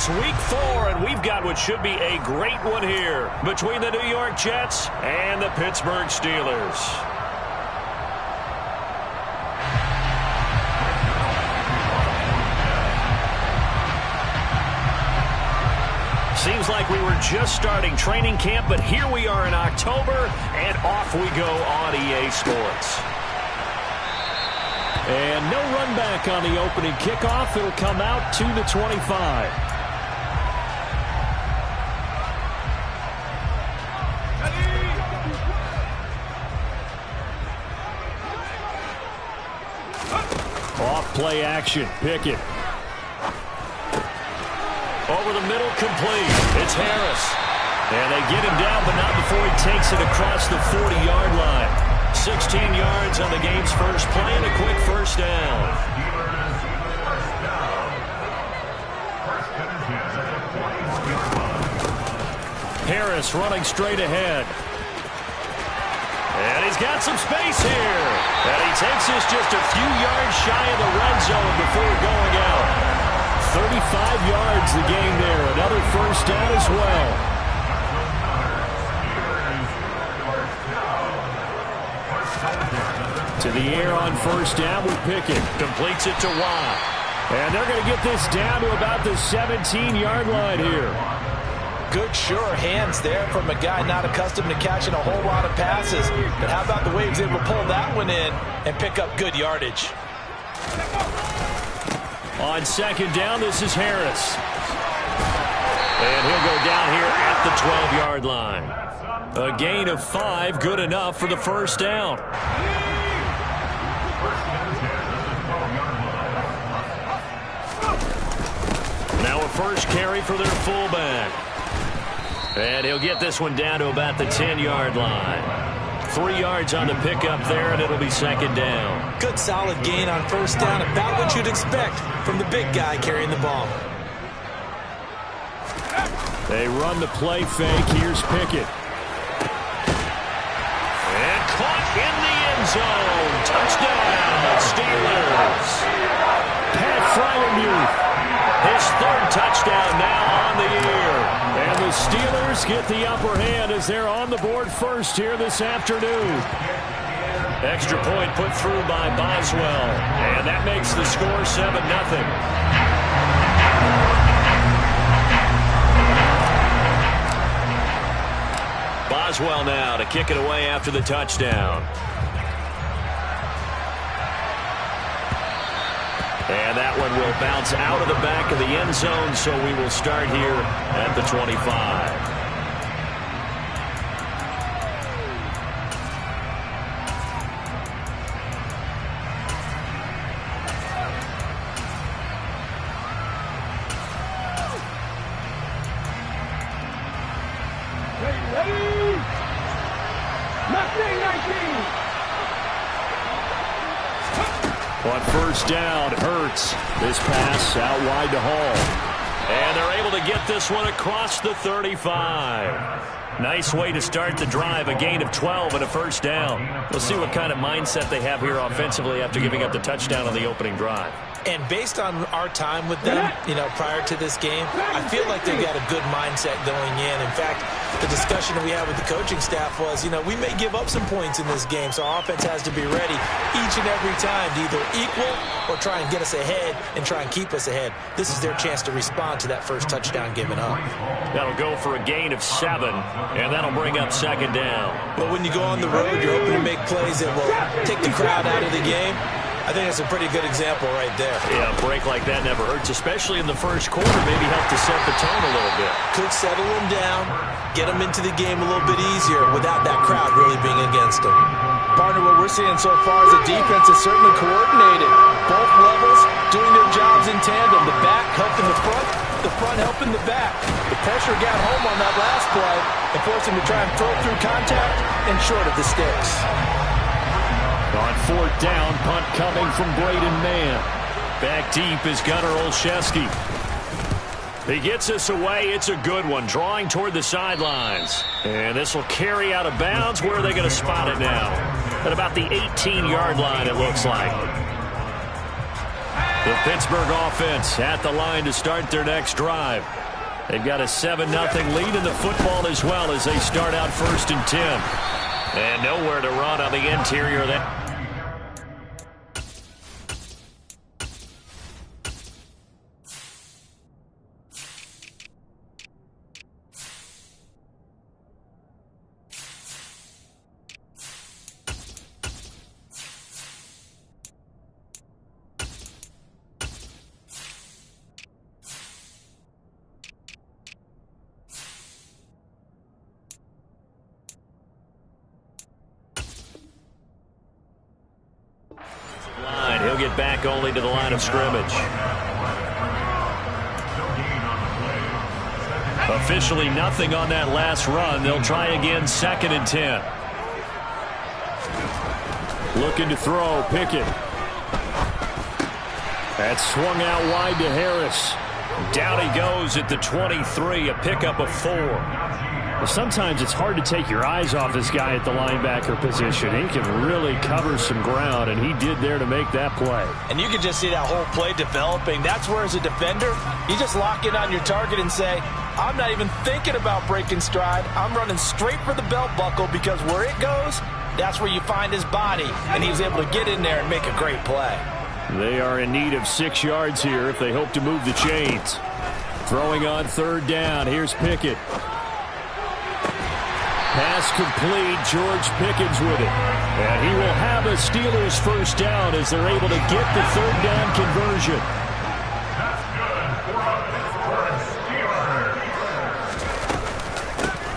It's week 4, and we've got what should be a great one here between the New York Jets and the Pittsburgh Steelers. Seems like we were just starting training camp, but here we are in October, and off we go on EA Sports. And no run back on the opening kickoff. It'll come out to the 25. Off play action. Pickett. Over the middle, complete. It's Harris. And they get him down, but not before he takes it across the 40-yard line. 16 yards on the game's first play and a quick first down. Harris running straight ahead. And he's got some space here. And he takes this just a few yards shy of the red zone before going out. 35 yards the game there. Another first down as well. To the air on first down with Pickett. Completes it to Watt. And they're going to get this down to about the 17-yard line here. Good, sure hands there from a guy not accustomed to catching a whole lot of passes. But how about the way he was able to pull that one in and pick up good yardage? On second down, this is Harris. And he'll go down here at the 12-yard line. A gain of 5, good enough for the first down. Now a first carry for their fullback. And he'll get this one down to about the 10-yard line. 3 yards on the pickup there, and it'll be second down. Good solid gain on first down, about what you'd expect from the big guy carrying the ball. They run the play fake. Here's Pickett. And caught in the end zone. Touchdown, Steelers. Pat Fryermuth. His third touchdown now on the year. And the Steelers get the upper hand as they're on the board first here this afternoon. Extra point put through by Boswell. And that makes the score 7-0. Boswell now to kick it away after the touchdown. And that one will bounce out of the back of the end zone, so we will start here at the 25. On first down, Hurts. This pass out wide to Hall. And they're able to get this one across the 35. Nice way to start the drive. A gain of 12 and a first down. We'll see what kind of mindset they have here offensively after giving up the touchdown on the opening drive. And based on our time with them, prior to this game, I feel like they've got a good mindset going in. In fact, the discussion that we had with the coaching staff was, we may give up some points in this game, so our offense has to be ready each and every time to either equal or try and get us ahead and try and keep us ahead. This is their chance to respond to that first touchdown given up. That'll go for a gain of 7, and that'll bring up second down. But when you go on the road, you're hoping to make plays that will take the crowd out of the game. I think that's a pretty good example right there. Yeah, a break like that never hurts, especially in the first quarter. Maybe help to set the tone a little bit. Could settle them down, get them into the game a little bit easier without that crowd really being against them. Partner, what we're seeing so far is the defense is certainly coordinated. Both levels doing their jobs in tandem. The back helping the front helping the back. The pressure got home on that last play and forced him to try and throw through contact and short of the sticks. On fourth down, punt coming from Braden Mann. Back deep is Gunnar Olszewski. He gets this away. It's a good one, drawing toward the sidelines. And this will carry out of bounds. Where are they going to spot it now? At about the 18-yard line, it looks like. The Pittsburgh offense at the line to start their next drive. They've got a 7-0 lead in the football as well as they start out 1st and 10. And nowhere to run on the interior of that. He'll get back only to the line of scrimmage. Officially nothing on that last run. They'll try again 2nd and 10. Looking to throw, Pickett. That's swung out wide to Harris. Down he goes at the 23, a pickup of 4. Well, sometimes it's hard to take your eyes off this guy at the linebacker position. He can really cover some ground, and he did there to make that play. And you can just see that whole play developing. That's where, as a defender, you just lock in on your target and say, I'm not even thinking about breaking stride. I'm running straight for the belt buckle, because where it goes, that's where you find his body. And he was able to get in there and make a great play. They are in need of 6 yards here if they hope to move the chains. Throwing on 3rd down. Here's Pickett. Pass complete. George Pickens with it. And he will have a Steelers 1st down as they're able to get the 3rd down conversion.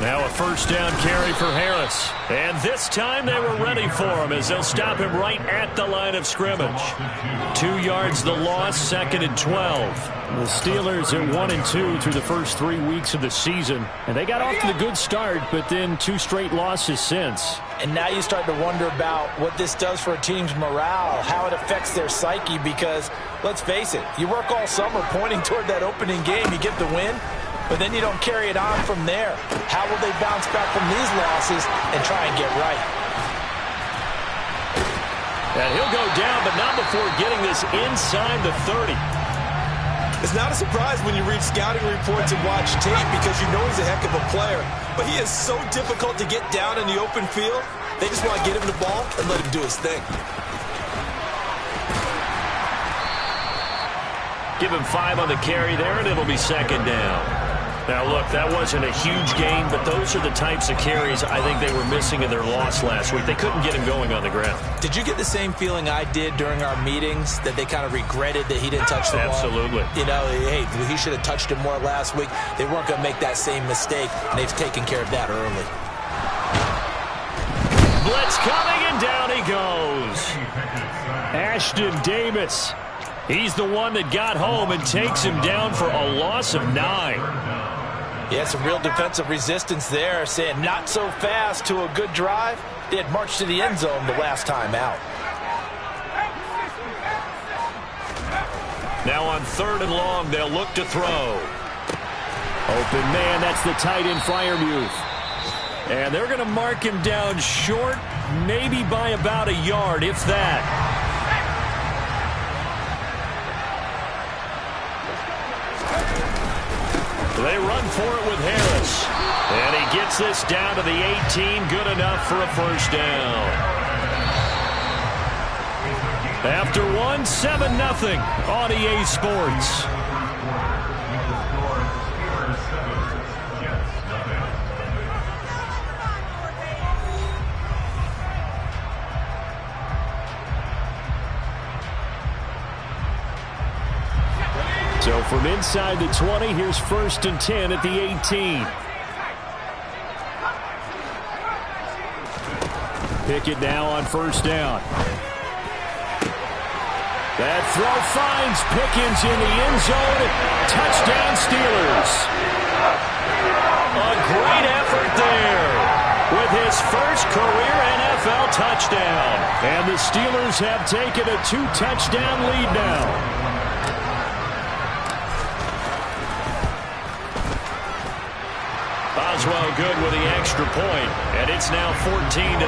Now a 1st down carry for Harris. And this time they were ready for him as they'll stop him right at the line of scrimmage. 2 yards the loss, 2nd and 12. The Steelers are 1-2 through the first 3 weeks of the season. And they got off to the good start, but then 2 straight losses since. And now you start to wonder about what this does for a team's morale, how it affects their psyche, because, let's face it, you work all summer pointing toward that opening game, you get the win, but then you don't carry it on from there. How will they bounce back from these losses and try and get right? And he'll go down, but not before getting this inside the 30. It's not a surprise when you read scouting reports and watch tape, because you know he's a heck of a player. But he is so difficult to get down in the open field. They just want to get him the ball and let him do his thing. Give him 5 on the carry there, and it'll be 2nd down. Now, look, that wasn't a huge gain, but those are the types of carries I think they were missing in their loss last week. They couldn't get him going on the ground. Did you get the same feeling I did during our meetings, that they kind of regretted that he didn't touch the ball? Absolutely. You know, hey, he should have touched it more last week. They weren't going to make that same mistake, and they've taken care of that early. Blitz coming, and down he goes. Ashton Davis. He's the one that got home and takes him down for a loss of 9. Yeah, some real defensive resistance there, saying not so fast to a good drive. They had marched to the end zone the last time out. Now on 3rd and long, they'll look to throw. Open man, that's the tight end, Freiermuth. And they're going to mark him down short, maybe by about a yard, if that. They run for it with Harris. And he gets this down to the 18. Good enough for a 1st down. After 7-0 on EA Sports. So from inside the 20, here's 1st and 10 at the 18. Pickett now on 1st down. That throw finds Pickens in the end zone. Touchdown Steelers. A great effort there with his first career NFL touchdown. And the Steelers have taken a 2-touchdown lead now. Oswell good with the extra point, and it's now 14-0.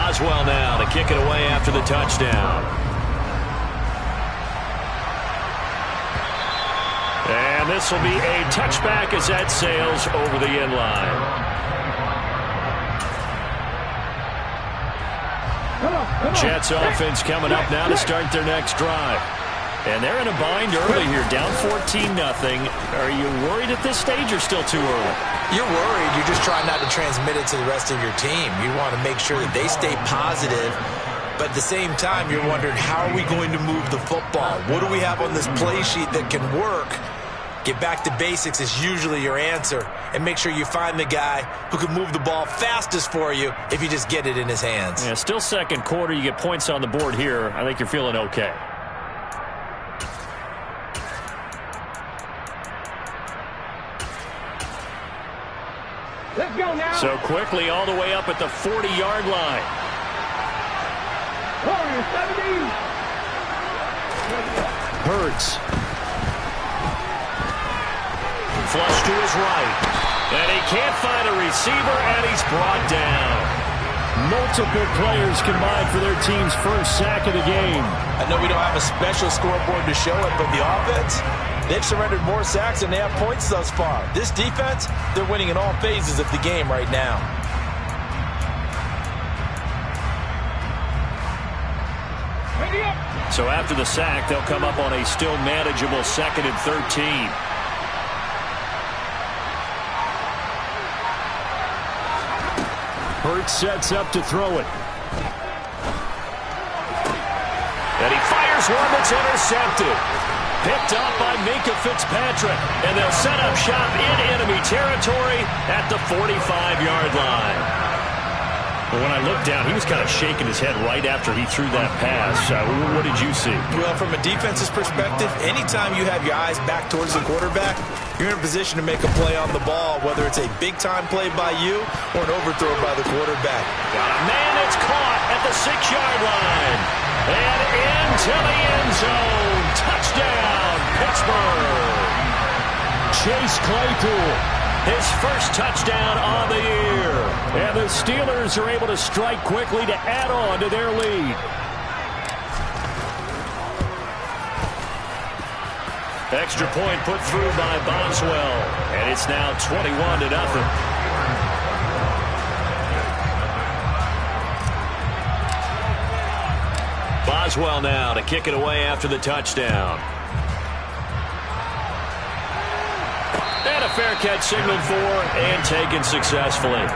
Boswell now to kick it away after the touchdown. And this will be a touchback as that sails over the end line. Jets offense coming up now to start their next drive. And they're in a bind early here, down 14-0. Are you worried at this stage or still too early? You're worried. You're just trying not to transmit it to the rest of your team. You want to make sure that they stay positive. But at the same time, you're wondering, how are we going to move the football? What do we have on this play sheet that can work? Get back to basics is usually your answer. And make sure you find the guy who can move the ball fastest for you if you just get it in his hands. Yeah, still second quarter. You get points on the board here. I think you're feeling okay. Let's go now. So quickly all the way up at the 40-yard line. 70. Hurts. Flush to his right. And he can't find a receiver, and he's brought down. Multiple players combined for their team's first sack of the game. I know we don't have a special scoreboard to show it, but the offense, they've surrendered more sacks than they have points thus far. This defense, they're winning in all phases of the game right now. So after the sack, they'll come up on a still manageable 2nd and 13. Hurts sets up to throw it. And he fires one that's intercepted. Picked up by Minka Fitzpatrick. And they'll set up shop in enemy territory at the 45-yard line. But when I looked down, he was kind of shaking his head right after he threw that pass. What did you see? Well, from a defense's perspective, anytime you have your eyes back towards the quarterback, you're in a position to make a play on the ball, whether it's a big-time play by you or an overthrow by the quarterback. Got a man that's caught at the 6-yard line. And into the end zone. Touchdown, Pittsburgh. Chase Claypool. His first touchdown on the year. And the Steelers are able to strike quickly to add on to their lead. Extra point put through by Boswell. And it's now 21-0. Boswell now to kick it away after the touchdown. And a fair catch signaled for and taken successfully.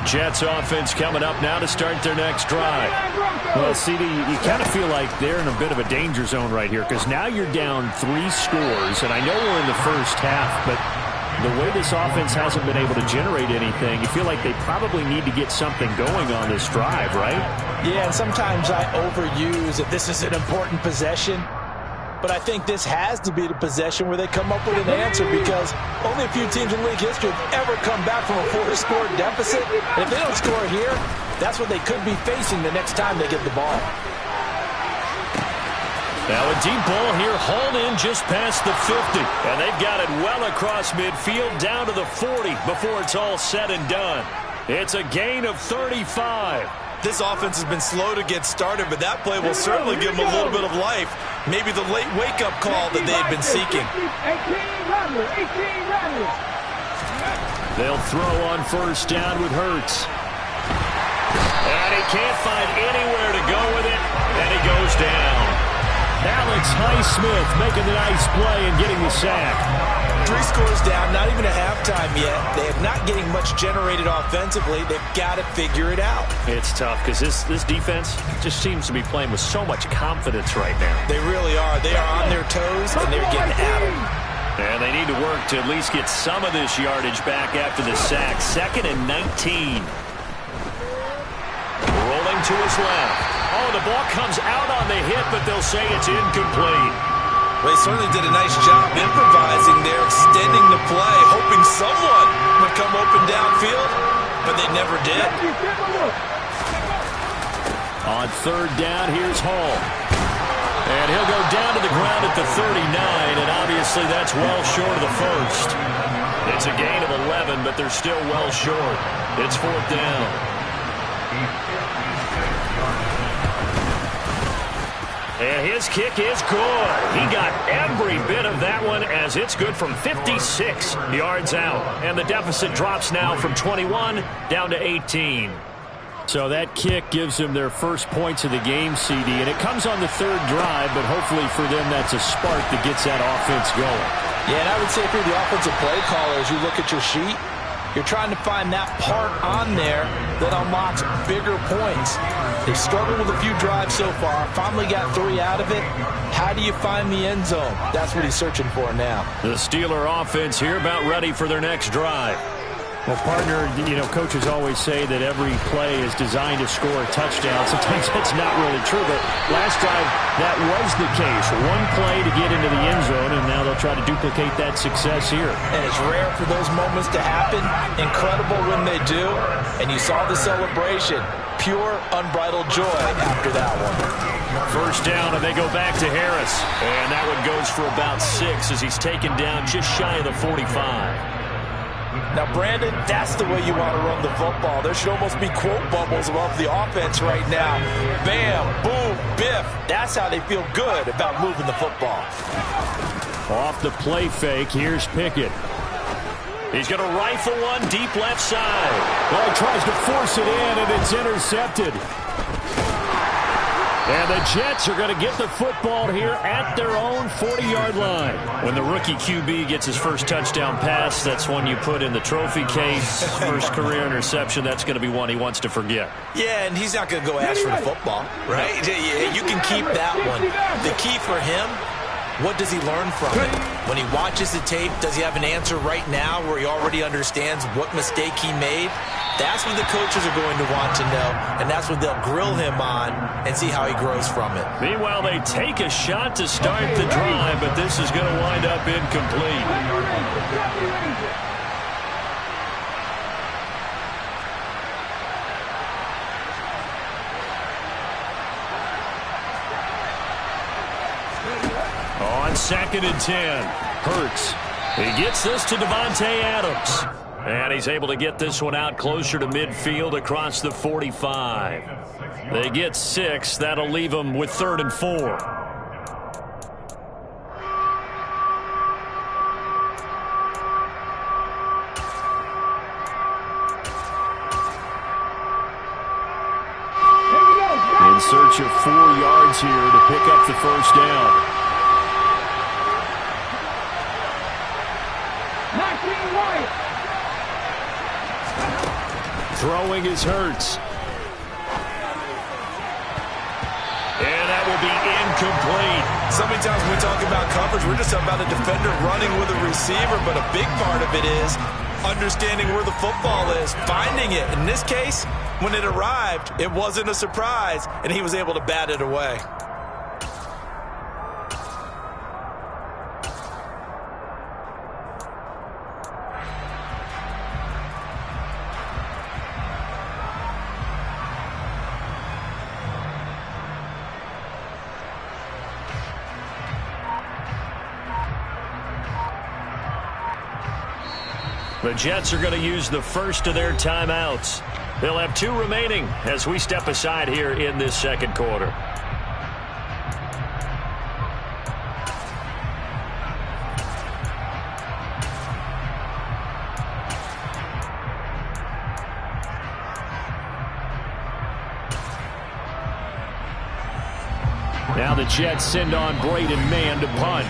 Jets offense coming up now to start their next drive. Well, CD, you kind of feel like they're in a bit of a danger zone right here because now you're down 3 scores, and I know we're in the first half, but the way this offense hasn't been able to generate anything, you feel like they probably need to get something going on this drive, right? Yeah, and sometimes I overuse that this is an important possession. But I think this has to be the possession where they come up with an answer because only a few teams in league history have ever come back from a 4-score deficit. And if they don't score here, that's what they could be facing the next time they get the ball. Now a deep ball here hauled in just past the 50. And they've got it well across midfield down to the 40 before it's all said and done. It's a gain of 35. This offense has been slow to get started, but that play will certainly give them a little bit of life. Maybe the late wake-up call that they've been seeking. They'll throw on first down with Hurts. And he can't find anywhere to go with it, and he goes down. Alex Highsmith making the nice play and getting the sack. 3 scores down, not even a halftime yet. They are not getting much generated offensively. They've got to figure it out. It's tough because this defense just seems to be playing with so much confidence right now. They really are. They are on their toes, and they're getting at them. And they need to work to at least get some of this yardage back after the sack. 2nd and 19. Rolling to his left. Oh, the ball comes out on the hit, but they'll say it's incomplete. Well, they certainly did a nice job improvising there, extending the play, hoping someone would come open downfield, but they never did. On third down, here's Hall. And he'll go down to the ground at the 39, and obviously that's well short of the first. It's a gain of 11, but they're still well short. It's fourth down. And his kick is good. He got every bit of that one as it's good from 56 yards out. And the deficit drops now from 21 down to 18. So that kick gives them their first points of the game, CD, and it comes on the third drive, but hopefully for them that's a spark that gets that offense going. Yeah, and I would say if you're the offensive play caller, as you look at your sheet, you're trying to find that part on there that unlocks bigger points. They've struggled with a few drives so far, finally got 3 out of it. How do you find the end zone? That's what he's searching for now. The Steeler offense here about ready for their next drive. Well, partner, coaches always say that every play is designed to score a touchdown. Sometimes that's not really true, but last drive, that was the case. One play to get into the end zone, and now they'll try to duplicate that success here. And it's rare for those moments to happen. Incredible when they do. And you saw the celebration. Pure, unbridled joy after that one. First down, and they go back to Harris. And that one goes for about 6 as he's taken down just shy of the 45. Now, Brandon, that's the way you want to run the football. There should almost be quote bubbles above the offense right now. Bam, boom, biff. That's how they feel good about moving the football. Off the play fake, here's Pickett. He's going to rifle one deep left side. Well, he tries to force it in, and it's intercepted. And the Jets are going to get the football here at their own 40-yard line. When the rookie QB gets his first touchdown pass, that's one you put in the trophy case. First career interception, that's going to be one he wants to forget. Yeah, and he's not going to go ask for the football, right? You can keep that one. The key for him, what does he learn from it? When he watches the tape, does he have an answer right now where he already understands what mistake he made? That's what the coaches are going to want to know, and that's what they'll grill him on and see how he grows from it. Meanwhile, they take a shot to start the drive, but this is going to wind up incomplete. On 2nd and 10, Hurts. He gets this to Devontae Adams. And he's able to get this one out closer to midfield across the 45. They get 6. That'll leave them with 3rd and 4. In search of 4 yards here to pick up the first down. Throwing is Hurts. And that will be incomplete. So many times when we talk about coverage, we're just talking about a defender running with a receiver, but a big part of it is understanding where the football is, finding it. In this case, when it arrived, it wasn't a surprise, and he was able to bat it away. The Jets are going to use the first of their timeouts. They'll have 2 remaining as we step aside here in this second quarter. Now the Jets send on Braden Mann to punt.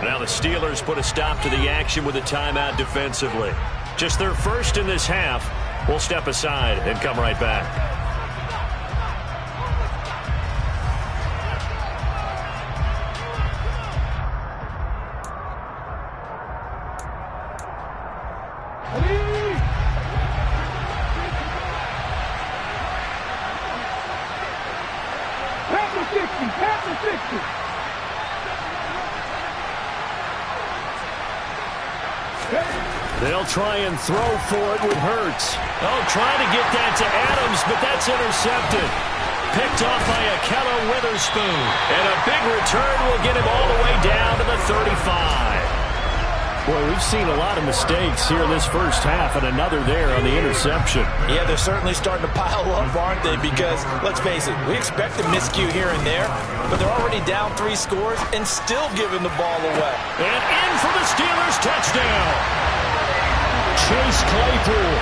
Now the Steelers put a stop to the action with a timeout defensively. Just their first in this half. We'll step aside and come right back. They'll try and throw for it with Hurts. Oh, trying to get that to Adams, but that's intercepted. picked off by Akella Witherspoon. And a big return will get him all the way down to the 35. Boy, we've seen a lot of mistakes here in this first half, and another there on the interception. Yeah, they're certainly starting to pile up, aren't they? Because, let's face it, we expect a miscue here and there, but they're already down 3 scores and still giving the ball away. And in for the Steelers touchdown. Chase Claypool.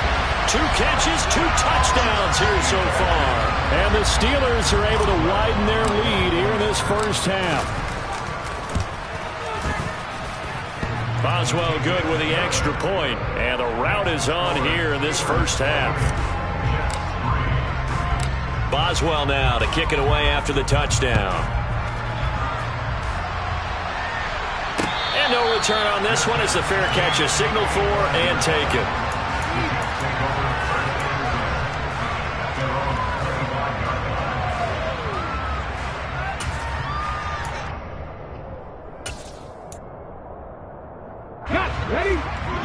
2 catches, 2 touchdowns here so far. And the Steelers are able to widen their lead here in this first half. Boswell good with the extra point, and the rout is on here in this first half. Boswell now to kick it away after the touchdown. And no return on this one as the fair catch is signaled for and taken.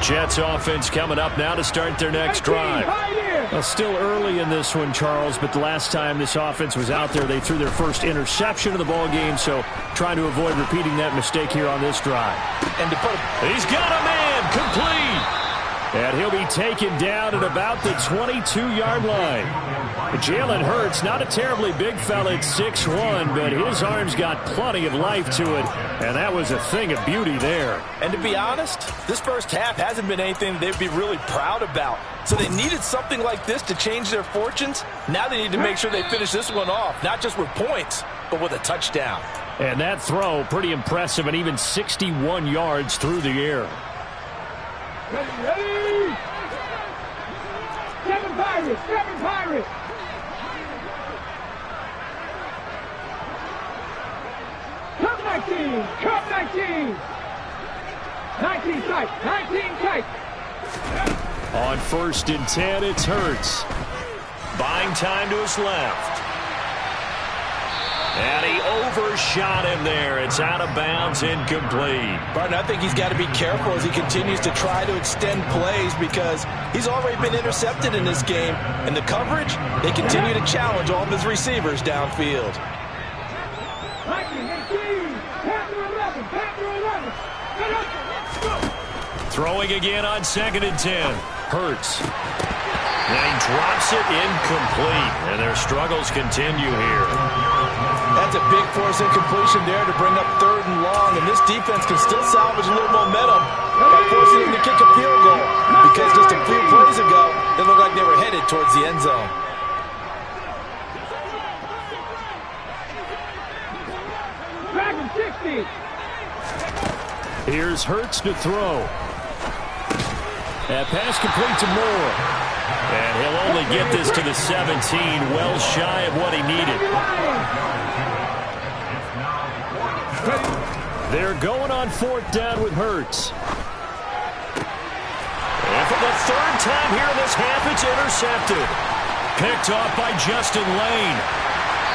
Jets offense coming up now to start their next drive. Well, still early in this one, Charles, but the last time this offense was out there, they threw their first interception of the ball game, so trying to avoid repeating that mistake here on this drive. And to put he's got a man complete. And he'll be taken down at about the 22-yard line. Jalen Hurts, not a terribly big fella at 6'1", but his arm's got plenty of life to it, and that was a thing of beauty there. And to be honest, this first half hasn't been anything they'd be really proud about. So they needed something like this to change their fortunes. Now they need to make sure they finish this one off, not just with points, but with a touchdown. And that throw, pretty impressive, and even 61 yards through the air. Ready? 7 Pirates, 7 Pirates. Come 19, come 19. 19 tight, 19 tight. On 1st and 10, it's Hurts. Buying time to his left. And he overshot him there. It's out of bounds, incomplete. Barton, I think he's got to be careful as he continues to try to extend plays because he's already been intercepted in this game. And the coverage, they continue to challenge all of his receivers downfield. 19, 18, Panther 11, Panther 11. Get up. Throwing again on 2nd and 10. Hurts. And he drops it incomplete. And their struggles continue here. That's a big force incompletion there to bring up 3rd and long, and this defense can still salvage a little momentum by forcing him to kick a field goal because just a few plays ago, it looked like they were headed towards the end zone. Dragon 60. Here's Hurts to throw. That pass complete to Moore. And he'll only get this to the 17, well shy of what he needed. They're going on 4th down with Hurts. And for the 3rd time here in this half, it's intercepted. Picked off by Justin Lane.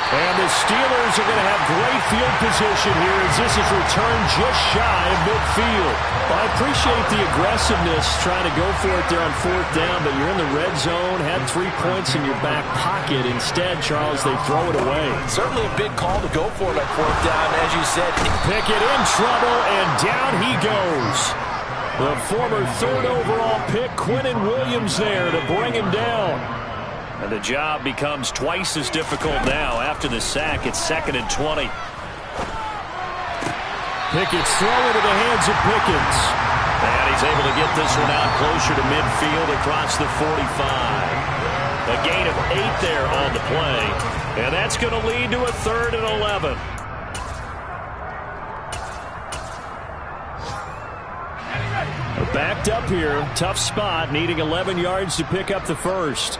And the Steelers are going to have great field position here as this is returned just shy of midfield. Well, I appreciate the aggressiveness trying to go for it there on 4th down, but you're in the red zone, had 3 points in your back pocket. Instead, Charles, they throw it away. Certainly a big call to go for it on 4th down, as you said. Pickett in trouble, and down he goes. The former 3rd overall pick, Quinnen Williams, there to bring him down. And the job becomes twice as difficult now after the sack. It's 2nd and 20. Pickett's throw into the hands of Pickens. And he's able to get this one out closer to midfield across the 45. A gain of 8 there on the play. And that's going to lead to a 3rd and 11. Backed up here. Tough spot. Needing 11 yards to pick up the first.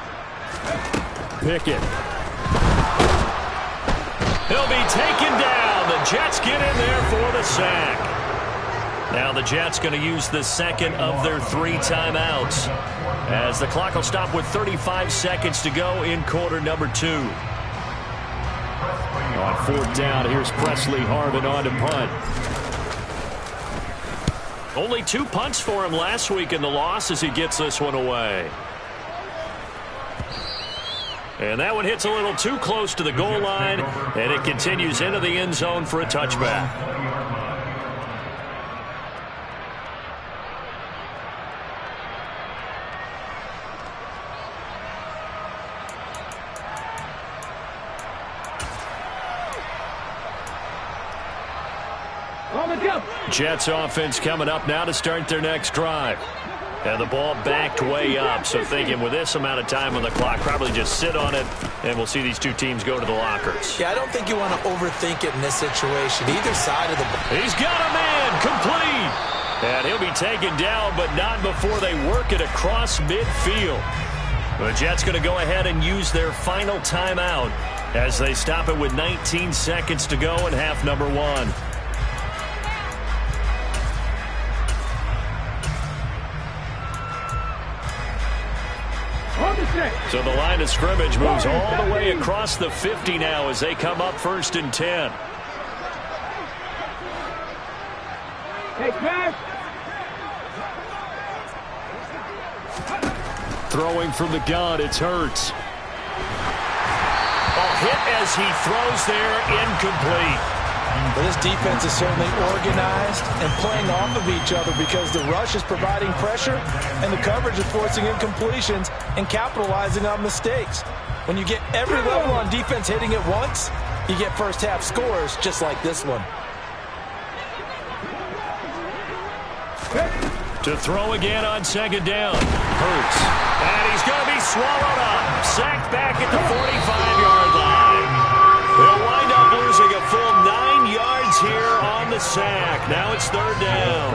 Pickett. He'll be taken down. The Jets get in there for the sack. Now the Jets going to use the 2nd of their 3 timeouts as the clock will stop with 35 seconds to go in quarter number 2. On 4th down, here's Presley Harvin on to punt. Only 2 punts for him last week in the loss as he gets this one away. And that one hits a little too close to the goal line, and it continues into the end zone for a touchback. Jets offense coming up now to start their next drive. And the ball backed way up, so thinking with this amount of time on the clock, probably just sit on it, and we'll see these two teams go to the lockers. Yeah, I don't think you want to overthink it in this situation. Either side of the ball. He's got a man, complete. And he'll be taken down, but not before they work it across midfield. The Jets going to go ahead and use their final timeout as they stop it with 19 seconds to go in half number 1. So the line of scrimmage moves all the way across the 50 now as they come up 1st and 10. Throwing from the gun, it's Hurts. A hit as he throws there, incomplete. But this defense is certainly organized and playing off of each other because the rush is providing pressure and the coverage is forcing incompletions and capitalizing on mistakes. When you get every level on defense hitting at once, you get first half scores just like this one. To throw again on 2nd down. Hurts. And he's going to be swallowed up. Sacked back at the 45-yard line. They'll wind up losing a full 9 yards here on the sack. Now it's 3rd down.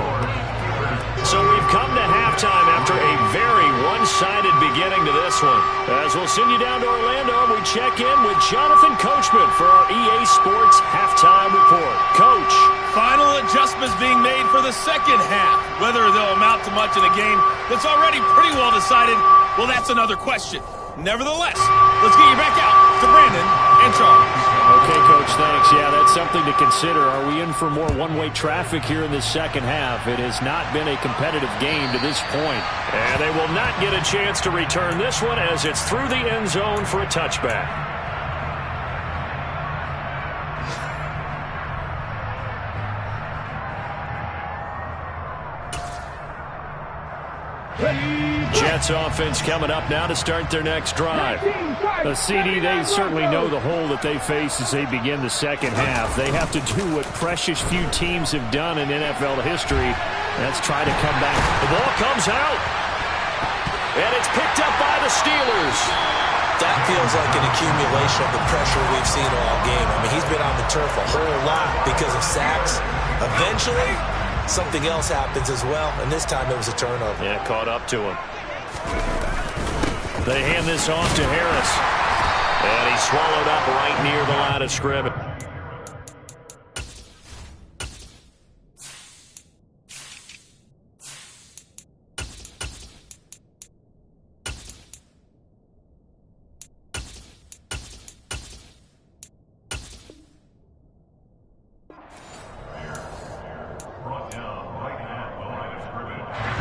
So we've come to halftime after a very one-sided beginning to this one. As we'll send you down to Orlando, we check in with Jonathan Coachman for our EA Sports Halftime Report. Coach. Final adjustments being made for the second half. Whether they'll amount to much in a game that's already pretty well decided, well, that's another question. Nevertheless, let's get you back out to Brandon and Charles. Okay, Coach, thanks. Yeah, that's something to consider. Are we in for more one-way traffic here in the second half? It has not been a competitive game to this point. And they will not get a chance to return this one as it's through the end zone for a touchback. Jets offense coming up now to start their next drive. CD, they certainly know the hole that they face as they begin the second half. They have to do what precious few teams have done in NFL history. That's try to come back. The ball comes out. And it's picked up by the Steelers. That feels like an accumulation of the pressure we've seen all game. I mean, he's been on the turf a whole lot because of sacks. Eventually, something else happens as well, and this time it was a turnover. Yeah, caught up to him. They hand this off to Harris. And he's swallowed up right near the line of scrimmage.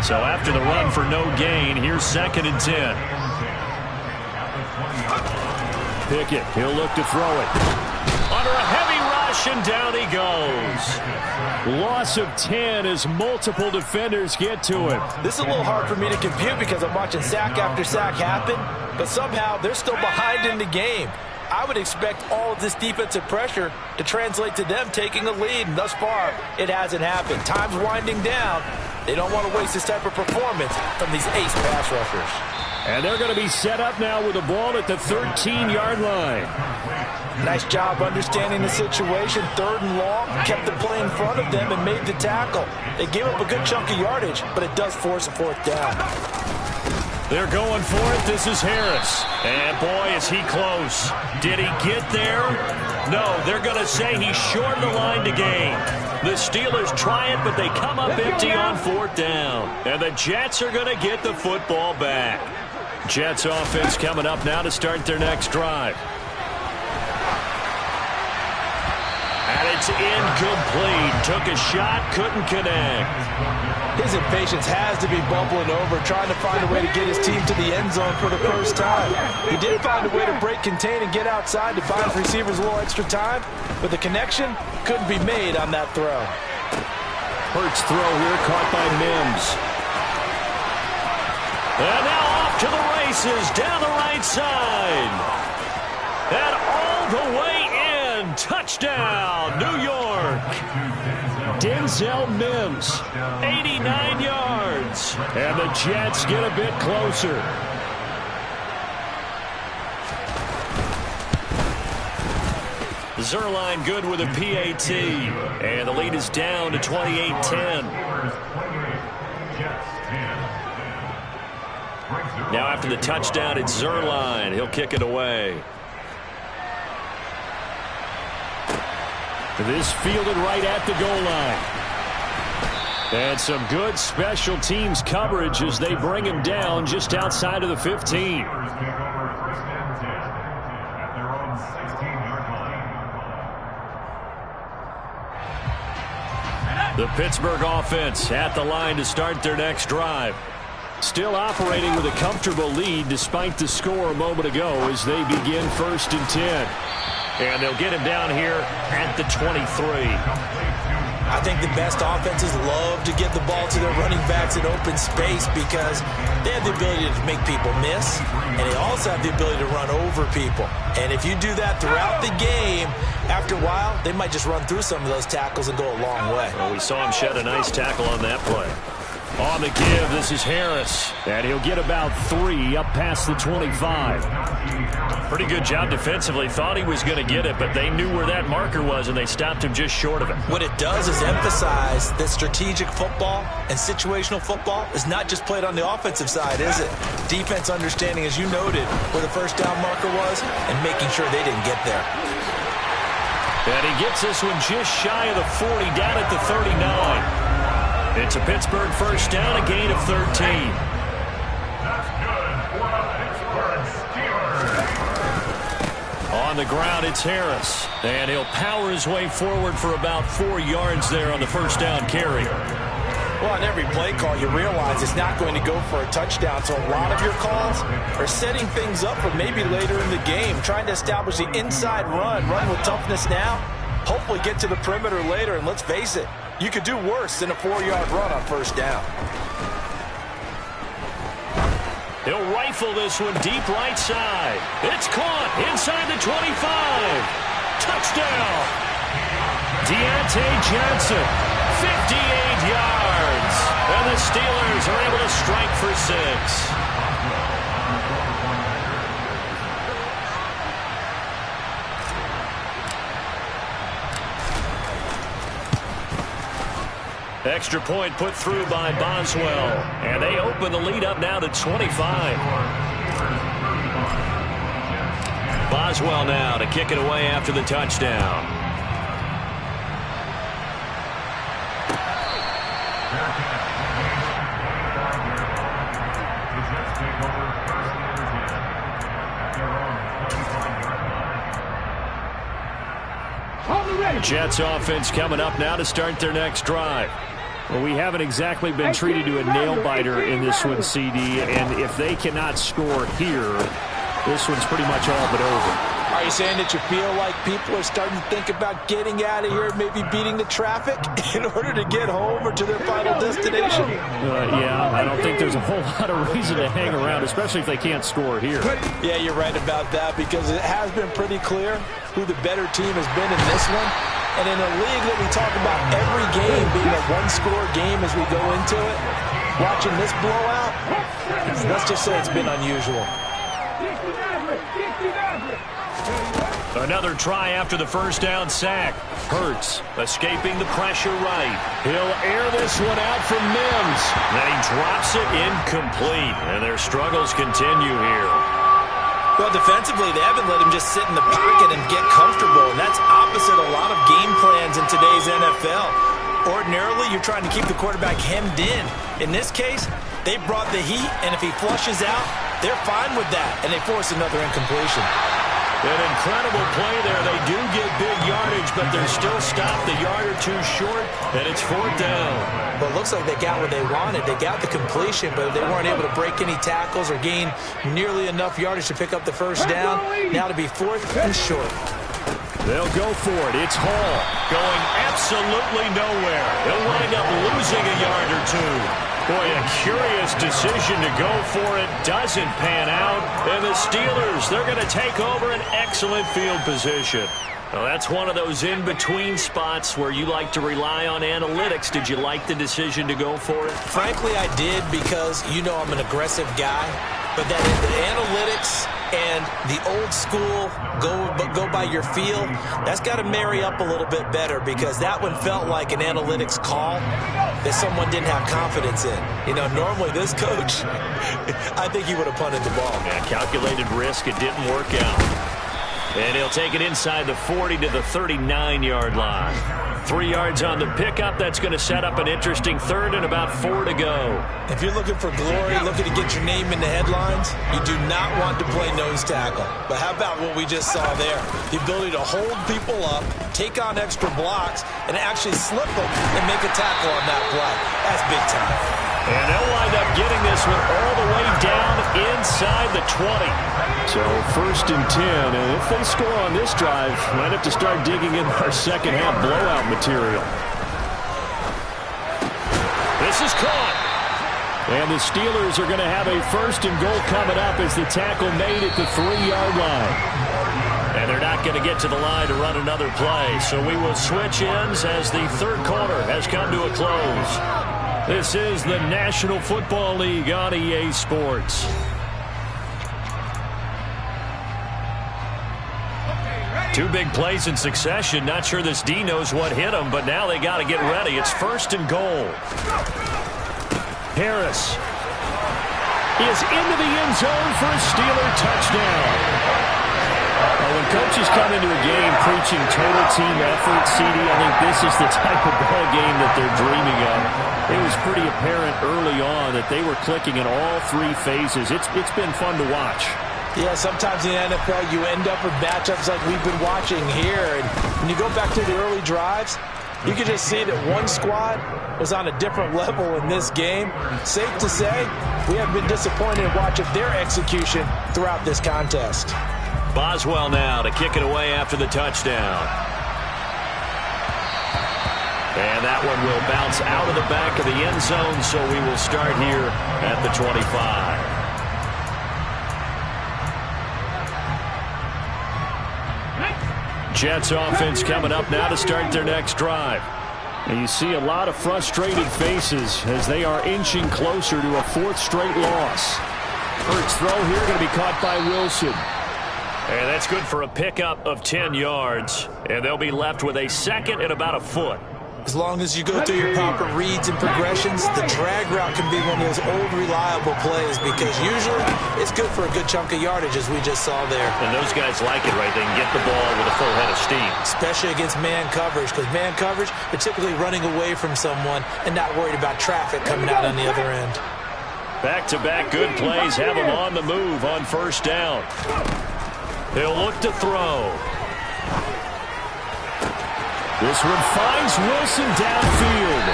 So after the run for no gain, here's 2nd and 10. Pickett, he'll look to throw it. Under a heavy rush, and down he goes. Loss of 10 as multiple defenders get to him. This is a little hard for me to compute because I'm watching sack after sack happen, but somehow they're still behind in the game. I would expect all of this defensive pressure to translate to them taking a lead, and thus far, it hasn't happened. Time's winding down. They don't want to waste this type of performance from these ace pass rushers. And they're going to be set up now with the ball at the 13-yard line. Nice job understanding the situation. 3rd and long, kept the play in front of them and made the tackle. They gave up a good chunk of yardage, but it does force a 4th down. They're going for it. This is Harris. And boy, is he close. Did he get there? No, they're going to say he's short the line to gain. The Steelers try it, but they come up empty on 4th down. And the Jets are going to get the football back. Jets offense coming up now to start their next drive. And it It's incomplete. Took a shot, couldn't connect. His impatience has to be bubbling over, trying to find a way to get his team to the end zone for the first time. He did find a way to break contain and get outside to buy his receivers a little extra time, but the connection couldn't be made on that throw. Hurts throw here, caught by Mims. And now off to the races, down the right side. And all the way in. Touchdown, New York. Denzel Mims, 89 yards. And the Jets get a bit closer. Zerline good with a PAT. And the lead is down to 28-10. Now after the touchdown, it's Zerline. He'll kick it away. This fielded right at the goal line. And some good special teams coverage as they bring him down just outside of the 15. The Pittsburgh offense at the line to start their next drive. Still operating with a comfortable lead despite the score a moment ago as they begin 1st and 10. And they'll get him down here at the 23. I think the best offenses love to give the ball to their running backs in open space because they have the ability to make people miss, and they also have the ability to run over people. And if you do that throughout the game, after a while, they might just run through some of those tackles and go a long way. Well, we saw him shed a nice tackle on that play. On the give, this is Harris. And he'll get about 3 up past the 25. Pretty good job defensively. Thought he was going to get it, but they knew where that marker was, and they stopped him just short of it. What it does is emphasize that strategic football and situational football is not just played on the offensive side, is it? Defense understanding, as you noted, where the first down marker was and making sure they didn't get there. And he gets this one just shy of the 40, down at the 39. It's a Pittsburgh first down, a gain of 13. On the ground, it's Harris. And he'll power his way forward for about 4 yards there on the first down carry. Well, on every play call, you realize it's not going to go for a touchdown. So a lot of your calls are setting things up for maybe later in the game, trying to establish the inside run with toughness now, hopefully get to the perimeter later. And let's face it, you could do worse than a 4-yard run on first down. He'll rifle this one deep right side. It's caught inside the 25. Touchdown. Deontay Johnson, 58 yards. And the Steelers are able to strike for 6. Extra point put through by Boswell. And they open the lead up now to 25. Boswell now to kick it away after the touchdown. Jets offense coming up now to start their next drive. Well, we haven't exactly been treated to a nail-biter in this one, CD, and if they cannot score here, this one's pretty much all but over. Are you saying that you feel like people are starting to think about getting out of here, maybe beating the traffic in order to get home or to their final destination? Yeah, I don't think there's a whole lot of reason to hang around, especially if they can't score here. Yeah, you're right about that because it has been pretty clear who the better team has been in this one. And in a league that we talk about every game being a one-score game as we go into it, watching this blowout, let's just say it's been unusual. Another try after the first down sack. Hurts escaping the pressure right. He'll air this one out from Mims. Then he drops it incomplete. And their struggles continue here. Well, defensively, they haven't let him just sit in the pocket and get comfortable, and that's opposite a lot of game plans in today's NFL. Ordinarily, you're trying to keep the quarterback hemmed in. In this case, they brought the heat, and if he flushes out, they're fine with that, and they force another incompletion. An incredible play there. They do get big yardage, but they're still stopped a yard or two short, and it's 4th down. Well, it looks like they got what they wanted. They got the completion, but they weren't able to break any tackles or gain nearly enough yardage to pick up the first down. Now to be 4th and short. They'll go for it. It's Hall going absolutely nowhere. He'll wind up losing a yard or two. Boy, a curious decision to go for it. Doesn't pan out. And the Steelers, they're going to take over an excellent field position. Well, that's one of those in-between spots where you like to rely on analytics. Did you like the decision to go for it? Frankly, I did, because you know I'm an aggressive guy. But that the analytics and the old school go by your feel, that's got to marry up a little bit better, because that one felt like an analytics call that someone didn't have confidence in. You know, normally this coach, I think he would have punted the ball. Yeah, calculated risk. It didn't work out. And he'll take it inside the 40 to the 39-yard line. 3 yards on the pickup. That's going to set up an interesting third and about 4 to go. If you're looking for glory, looking to get your name in the headlines, you do not want to play nose tackle. But how about what we just saw there? The ability to hold people up, take on extra blocks, and actually slip them and make a tackle on that play. That's big time. And they'll wind up getting this one all the way down inside the 20. So 1st and 10, and if they score on this drive, might have to start digging in our second half blowout material. This is caught. And the Steelers are going to have a 1st and goal coming up as the tackle made at the 3-yard line. And they're not going to get to the line to run another play. So we will switch ends as the third quarter has come to a close. This is the National Football League on EA Sports. Two big plays in succession. Not sure this D knows what hit him, but now they got to get ready. It's 1st and goal. Harris is into the end zone for a Steeler touchdown. When coaches come into a game preaching total team effort, CD, I think this is the type of ball game that they're dreaming of. It was pretty apparent early on that they were clicking in all 3 phases. It's been fun to watch. Yeah, sometimes in the NFL you end up with matchups like we've been watching here. And when you go back to the early drives, you can just see that one squad was on a different level in this game. Safe to say, we have been disappointed in watching their execution throughout this contest. Boswell now to kick it away after the touchdown. And that one will bounce out of the back of the end zone, so we will start here at the 25. Jets offense coming up now to start their next drive. And you see a lot of frustrated faces as they are inching closer to a 4th straight loss. Hurts throw here going to be caught by Wilson. And that's good for a pickup of 10 yards. And they'll be left with a 2nd and about a foot. As long as you go through your proper reads and progressions, the drag route can be one of those old reliable plays, because usually it's good for a good chunk of yardage, as we just saw there. And those guys like it, right? They can get the ball with a full head of steam. Especially against man coverage, because man coverage, they're typically running away from someone and not worried about traffic coming out on the other end. Back-to-back good plays have them on the move on 1st down. He'll look to throw. This one finds Wilson downfield.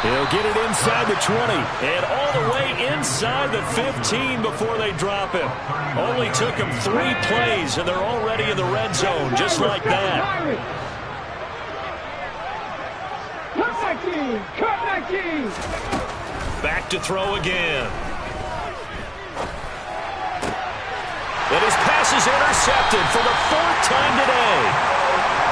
He'll get it inside the 20 and all the way inside the 15 before they drop him. Only took him 3 plays, and they're already in the red zone, just like that. Back to throw again. And his pass is intercepted for the 4th time today.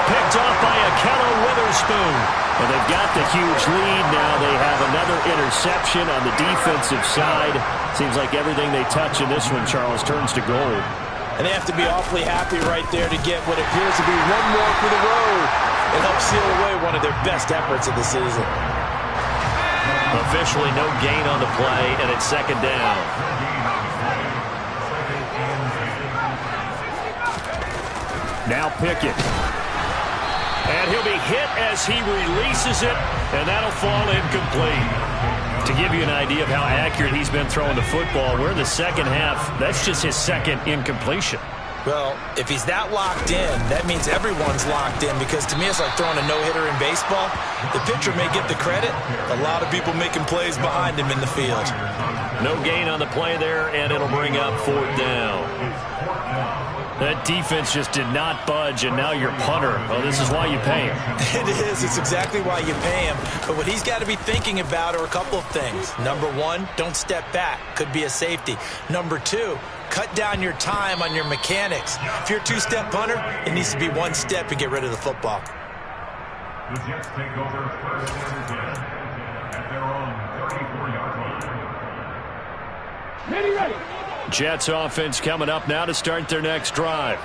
Picked off by Akello Witherspoon. And they've got the huge lead now. They have another interception on the defensive side. Seems like everything they touch in this one, Charles, turns to gold. And they have to be awfully happy right there to get what appears to be one more for the road and help seal away one of their best efforts of the season. Officially no gain on the play, and it's 2nd down. Now Pickett. And he'll be hit as he releases it, and that'll fall incomplete. To give you an idea of how accurate he's been throwing the football, we're in the second half. That's just his 2nd incompletion. Well, if he's that locked in, that means everyone's locked in, because to me it's like throwing a no-hitter in baseball. The pitcher may get the credit. A lot of people making plays behind him in the field. No gain on the play there, and it'll bring up 4th down. That defense just did not budge, and now your punter. Oh, this is why you pay him. It is. It's exactly why you pay him. But what he's got to be thinking about are a couple of things. Number one, don't step back. Could be a safety. Number two, cut down your time on your mechanics. If you're a two-step punter, it needs to be one step and get rid of the football. The Jets take over first and 10 at their own 34-yard line. Ready. Jets offense coming up now to start their next drive.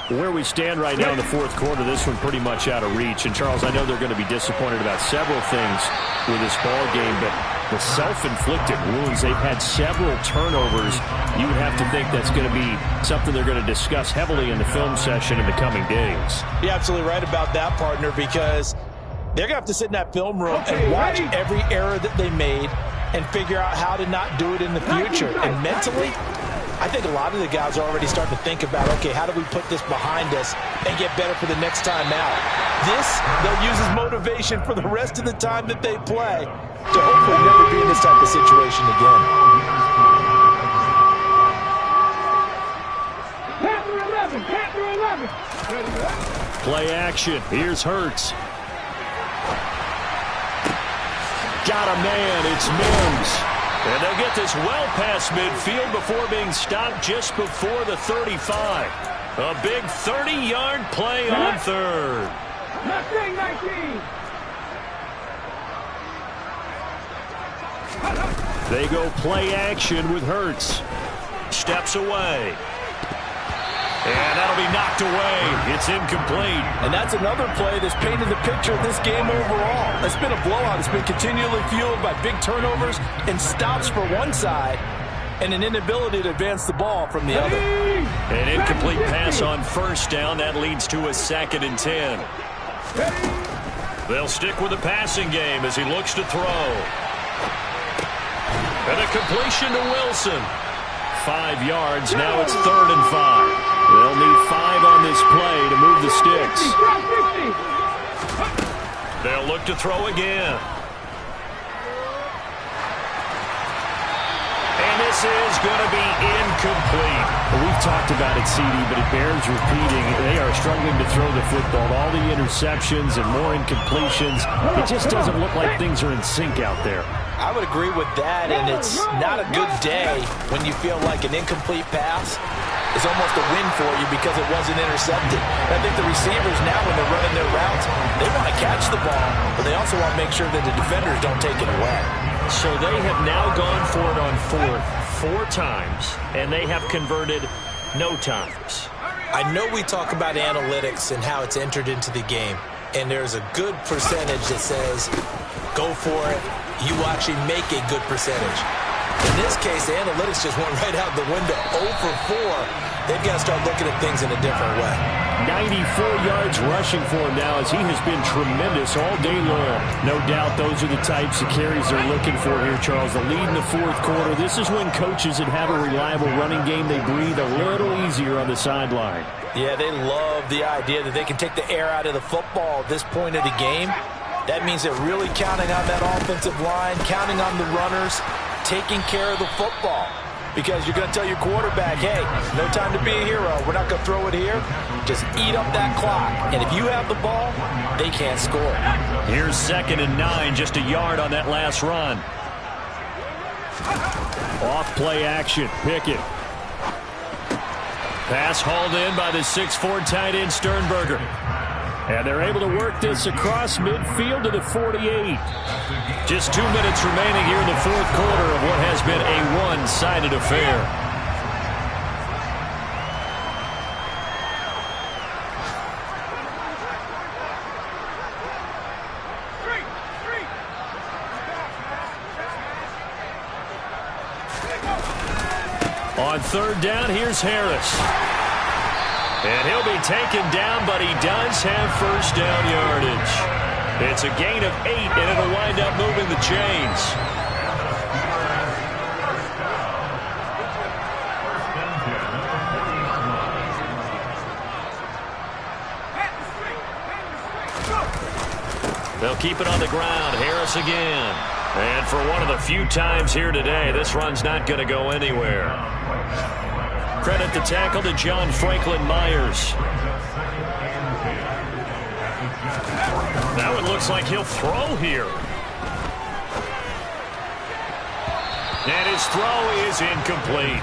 Where we stand right now in the 4th quarter, this one pretty much out of reach. And, Charles, I know they're going to be disappointed about several things with this ball game, but the self-inflicted wounds, they've had several turnovers. You would have to think that's going to be something they're going to discuss heavily in the film session in the coming days. You're absolutely right about that, partner, because they're going to have to sit in that film room and watch every error that they made and figure out how to not do it in the future. And mentally, I think a lot of the guys are already starting to think about, okay, how do we put this behind us and get better for the next time out? This, they'll use as motivation for the rest of the time that they play to hopefully never be in this type of situation again. Panther 11. Play action. Here's Hurts. Got a man. It's Mims. And they'll get this well past midfield before being stopped just before the 35. A big 30-yard play on 3rd. 19. They go play action with Hurts. Steps away. And that'll be knocked away. It's incomplete. And that's another play that's painted the picture of this game overall. It's been a blowout. It's been continually fueled by big turnovers and stops for one side and an inability to advance the ball from the other. An incomplete pass on 1st down. That leads to a 2nd and 10. They'll stick with the passing game as he looks to throw. And a completion to Wilson. 5 yards. Now it's 3rd and 5. They'll need 5 on this play to move the sticks. They'll look to throw again. And this is going to be incomplete. Well, we've talked about it, CD, but it bears repeating. They are struggling to throw the football. All the interceptions and more incompletions. It just doesn't look like things are in sync out there. I would agree with that, and it's not a good day when you feel like an incomplete pass is almost a win for you because it wasn't intercepted. And I think the receivers now, when they're running their routes, they want to catch the ball, but they also want to make sure that the defenders don't take it away. So they have now gone for it on 4th 4 times, and they have converted no times. I know we talk about analytics and how it's entered into the game, and there's a good percentage that says, go for it, you will actually make a good percentage. In this case, the analytics just went right out the window. 0 for 4. They've got to start looking at things in a different way. 94 yards rushing for him now as he has been tremendous all day long. No doubt those are the types of carries they're looking for here, Charles. The lead in the 4th quarter. This is when coaches that have a reliable running game, they breathe a little easier on the sideline. Yeah, they love the idea that they can take the air out of the football at this point of the game. That means they're really counting on that offensive line, counting on the runners, taking care of the football. Because you're going to tell your quarterback, hey, no time to be a hero. We're not going to throw it here. Just eat up that clock. And if you have the ball, they can't score. Here's 2nd and 9, just a yard on that last run. Off play action, Pickett. Pass hauled in by the 6'4" tight end Sternberger. And they're able to work this across midfield to the 48. Just 2 minutes remaining here in the 4th quarter of what has been a one-sided affair. On 3rd down, here's Harris. And he'll be taken down, but he does have 1st down yardage. It's a gain of 8, and it'll wind up moving the chains. keep it on the ground. Harris again. And for one of the few times here today, this run's not going to go anywhere. Credit the tackle to John Franklin Myers. That one looks like he'll throw here. And his throw is incomplete.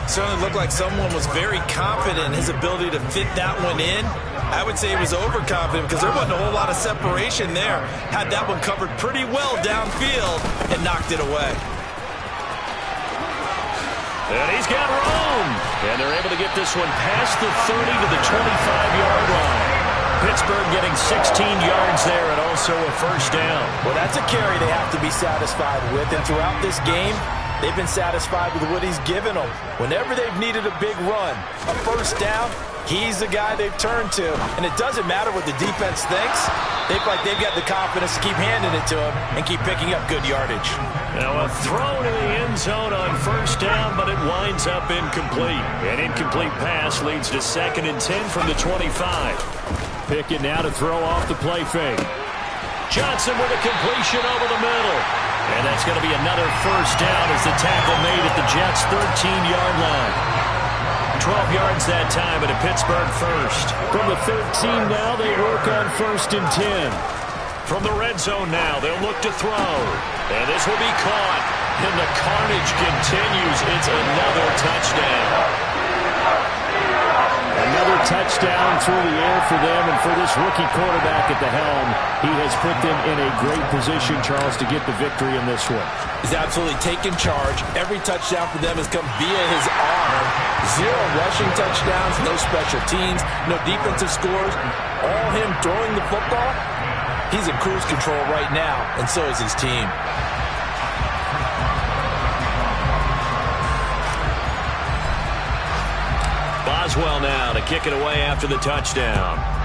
Certainly looked like someone was very confident in his ability to fit that one in. I would say he was overconfident because there wasn't a whole lot of separation there. Had that one covered pretty well downfield and knocked it away. And he's got room. And they're able to get this one past the 30 to the 25-yard line. Pittsburgh getting 16 yards there and also a first down. Well, that's a carry they have to be satisfied with. And throughout this game, they've been satisfied with what he's given them. Whenever they've needed a big run, a first down, he's the guy they've turned to. And it doesn't matter what the defense thinks. They feel like they've got the confidence to keep handing it to him and keep picking up good yardage. Now a throw to the end zone on first down, but it winds up incomplete. An incomplete pass leads to 2nd and 10 from the 25. Pickett now to throw off the play fake. Johnson with a completion over the middle. And that's going to be another first down as the tackle made at the Jets' 13-yard line. 12 yards that time at a Pittsburgh first. From the 13 now, they work on 1st and 10. From the red zone now, they'll look to throw. And this will be caught. And the carnage continues. It's another touchdown. Another touchdown through the air for them, and for this rookie quarterback at the helm, he has put them in a great position, Charles, to get the victory in this one. He's absolutely taken charge. Every touchdown for them has come via his arm. 0 rushing touchdowns, no special teams, no defensive scores. All him throwing the football. He's in cruise control right now, and so is his team. Boswell now to kick it away after the touchdown.